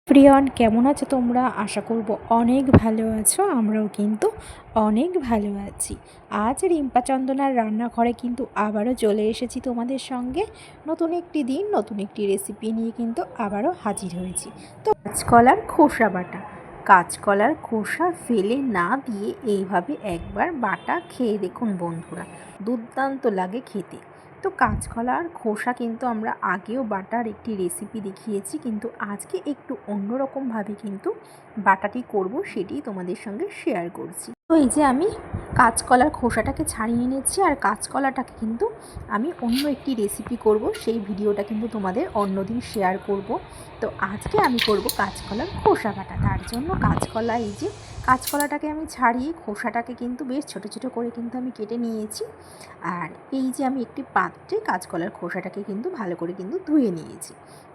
প্রিয়ন, কেমন আছো তোমরা? আশা করব অনেক ভালো আছো। আমরাও কিন্তু অনেক ভালো আছি। আজ রিম্পা চন্দনার রান্নাঘরে কিন্তু আবারও চলে এসেছি তোমাদের সঙ্গে। নতুন একটি দিন, নতুন একটি রেসিপি নিয়ে কিন্তু আবারও হাজির হয়েছি। তো কাঁচকলার খোসা বাটা, কাঁচকলার খোসা ফেলে না দিয়ে এইভাবে একবার বাটা খেয়ে দেখুন বন্ধুরা, দুর্দান্ত লাগে খেতে। তো কাঁচকলার খোসা কিন্তু আমরা আগেও বাটার একটি রেসিপি দেখিয়েছি, কিন্তু আজকে একটু অন্যরকমভাবে কিন্তু বাটাটি করব, সেটি তোমাদের সঙ্গে শেয়ার করছি। তো এই যে আমি কাঁচকলার খোসাটাকে ছাড়িয়ে নিচ্ছি, আর কাঁচকলাটাকে কিন্তু আমি অন্য একটি রেসিপি করব, সেই ভিডিওটা কিন্তু তোমাদের অন্যদিন শেয়ার করব। তো আজকে আমি করব কাঁচকলার খোসা বাটা। তার জন্য কাঁচকলা, এই যে কাঁচকলাটাকে আমি ছাড়িয়ে খোসাটাকে কিন্তু বেশ ছোট ছোট করে কিন্তু আমি কেটে নিয়েছি। আর এই যে আমি একটি পাত্রে কাঁচকলার খোসাটাকে কিন্তু ভালো করে কিন্তু ধুয়ে নিয়েছি।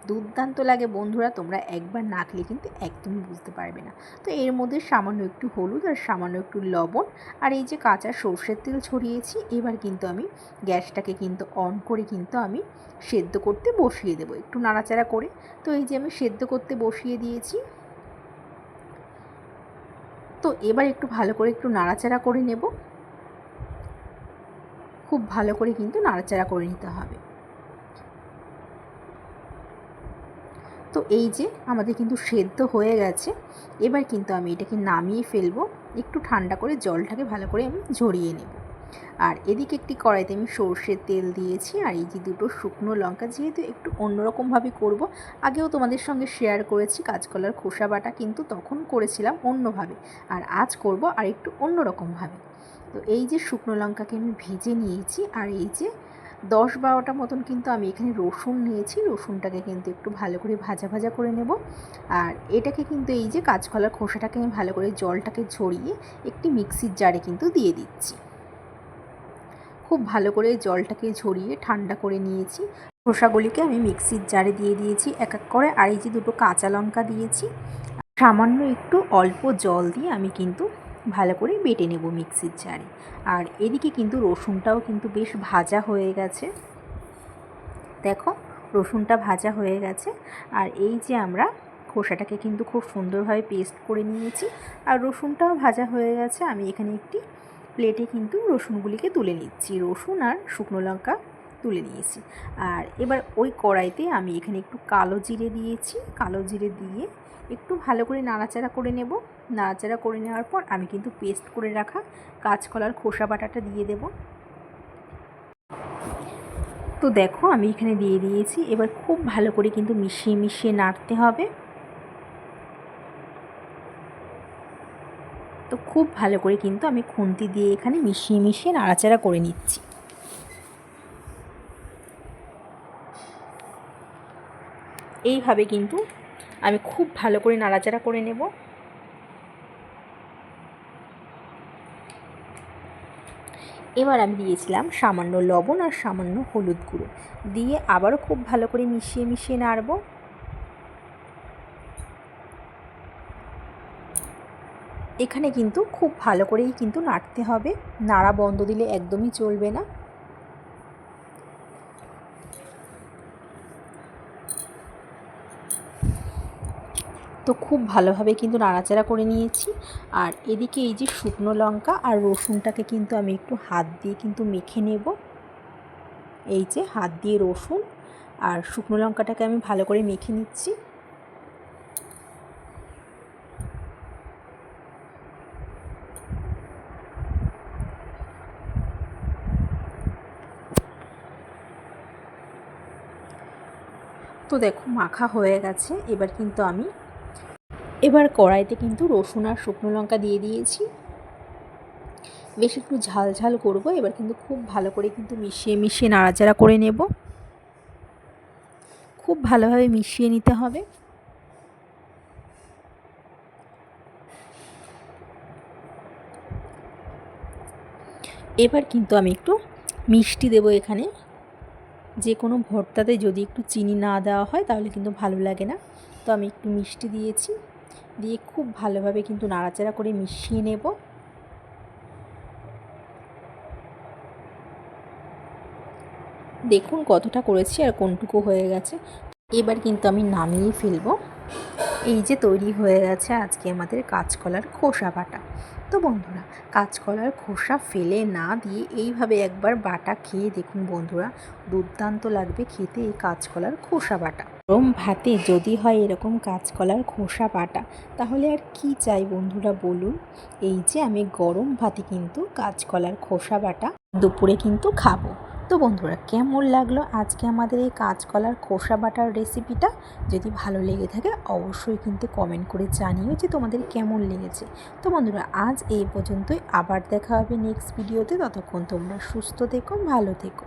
দুর্দান্ত লাগে বন্ধুরা, তোমরা একবার না খেলে কিন্তু একদমই বুঝতে পারবে না। তো এর মধ্যে সামান্য একটু হলুদ আর সামান্য একটু লবণ আর এই যে কাঁচা সর্ষের তেল ছড়িয়েছি। এবার কিন্তু আমি গ্যাসটাকে কিন্তু অন করে কিন্তু আমি সেদ্ধ করতে বসিয়ে দেবো, একটু নাড়াচাড়া করে। তো এই যে আমি সেদ্ধ করতে বসিয়ে দিয়েছি। তো এবার একটু ভালো করে একটু নাড়াচাড়া করে নেব, খুব ভালো করে কিন্তু নাড়াচাড়া করে নিতে হবে। তো এই যে আমাদের কিন্তু সেদ্ধ হয়ে গেছে। এবার কিন্তু আমি এটাকে নামিয়ে ফেলবো, একটু ঠান্ডা করে জলটাকে ভালো করে আমি ঝরিয়ে নেব। আর এদিকে একটি কড়াইতে আমি সর্ষের তেল দিয়েছি, আর এই যে দুটো শুকনো লঙ্কা, যেহেতু একটু অন্যরকমভাবে করব, আগেও তোমাদের সঙ্গে শেয়ার করেছি কাঁচকলার খোসা বাটা, কিন্তু তখন করেছিলাম অন্যভাবে, আর আজ করব আর একটু অন্যরকমভাবে। তো এই যে শুকনো লঙ্কাকে আমি ভেজে নিয়েছি, আর এই যে 10-12টা মতন কিন্তু আমি এখানে রসুন নিয়েছি। রসুনটাকে কিন্তু একটু ভালো করে ভাজা ভাজা করে নেব। আর এটাকে কিন্তু এই যে কাঁচকলার খোসাটাকে আমি ভালো করে জলটাকে ঝরিয়ে একটি মিক্সির জারে কিন্তু দিয়ে দিচ্ছি। খুব ভালো করে জলটাকে ঝরিয়ে ঠান্ডা করে নিয়েছি। খোসাগুলিকে আমি মিক্সির জারে দিয়ে দিয়েছি এক এক করে। আর এই যে দুটো কাঁচা লঙ্কা দিয়েছি, সামান্য একটু অল্প জল দিয়ে আমি কিন্তু ভালো করে বেটে নেব মিক্সির জারে। আর এদিকে কিন্তু রসুনটাও কিন্তু বেশ ভাজা হয়ে গেছে, দেখো রসুনটা ভাজা হয়ে গেছে। আর এই যে আমরা খোসাটাকে কিন্তু খুব সুন্দরভাবে পেস্ট করে নিয়েছি, আর রসুনটাও ভাজা হয়ে গেছে। আমি এখানে একটি প্লেটে কিন্তু রসুনগুলিকে তুলে নিচ্ছি, রসুন আর শুকনো লঙ্কা তুলে নিয়েছি। আর এবার ওই কড়াইতে আমি এখানে একটু কালো জিরে দিয়েছি, কালো জিরে দিয়ে একটু ভালো করে নাড়াচাড়া করে নেব। নাড়াচাড়া করে নেওয়ার পর আমি কিন্তু পেস্ট করে রাখা কাঁচকলার খোসা বাটাটা দিয়ে দেব। তো দেখো আমি এখানে দিয়ে দিয়েছি। এবার খুব ভালো করে কিন্তু মিশিয়ে মিশিয়ে নাড়তে হবে। তো খুব ভালো করে কিন্তু আমি খুন্তি দিয়ে এখানে মিশিয়ে মিশিয়ে নাড়াচাড়া করে নিচ্ছি। এইভাবে কিন্তু আমি খুব ভালো করে নাড়াচাড়া করে নেব। এবার আমি দিয়েছিলাম সামান্য লবণ আর সামান্য হলুদ গুঁড়ো দিয়ে আবারও খুব ভালো করে মিশিয়ে মিশিয়ে নাড়ব। এখানে কিন্তু খুব ভালো করেই কিন্তু নাড়তে হবে, নাড়া বন্ধ দিলে একদমই চলবে না। তো খুব ভালোভাবে কিন্তু নাড়াচাড়া করে নিয়েছি। আর এদিকে এই যে শুকনো লঙ্কা আর রসুনটাকে কিন্তু আমি একটু হাত দিয়ে কিন্তু মেখে নেব। এই যে হাত দিয়ে রসুন আর শুকনো লঙ্কাটাকে আমি ভালো করে মেখে নিচ্ছি। তো দেখো মাখা হয়ে গেছে। এবার কড়াইতে কিন্তু রসুন আর শুকনো লঙ্কা দিয়ে দিয়েছি, বেশ একটু ঝাল ঝাল করব। এবার কিন্তু খুব ভালো করে কিন্তু মিশিয়ে মিশিয়ে নাড়াচাড়া করে নেব, খুব ভালোভাবে মিশিয়ে নিতে হবে। এবার কিন্তু আমি একটু মিষ্টি দেব এখানে। যে কোনো ভর্তাতে যদি একটু চিনি না দেওয়া হয় তাহলে কিন্তু ভালো লাগে না। তো আমি একটু মিষ্টি দিয়েছি, দিয়ে খুব ভালোভাবে কিন্তু নাড়াচাড়া করে মিশিয়ে নেব। দেখুন কতটা করেছি আর কোনটুকু হয়ে গেছে। এবার কিন্তু আমি নামিয়ে ফেলবো। এই যে তৈরি হয়ে গেছে আজকে আমাদের কাঁচকলার খোসা বাটা। তো বন্ধুরা, কাঁচকলার খোসা ফেলে না দিয়ে এইভাবে একবার বাটা খেয়ে দেখুন বন্ধুরা, দুর্দান্ত লাগবে খেতে এই কাঁচকলার খোসা বাটা। গরম ভাতে যদি হয় এরকম কাঁচকলার খোসা বাটা, তাহলে আর কি চাই বন্ধুরা বলুন। এই যে আমি গরম ভাতে কিন্তু কাঁচকলার খোসা বাটা দুপুরে কিন্তু খাবো। তো বন্ধুরা, কেমন লাগলো আজকে আমাদের এই কাঁচকলার খোসা বাটার রেসিপিটা? যদি ভালো লেগে থাকে অবশ্যই কিন্তু কমেন্ট করে জানিও যে তোমাদের কেমন লেগেছে। তো বন্ধুরা, আজ এই পর্যন্তই, আবার দেখা হবে নেক্সট ভিডিওতে। ততক্ষণ তোমরা সুস্থ থেকো, ভালো থেকো।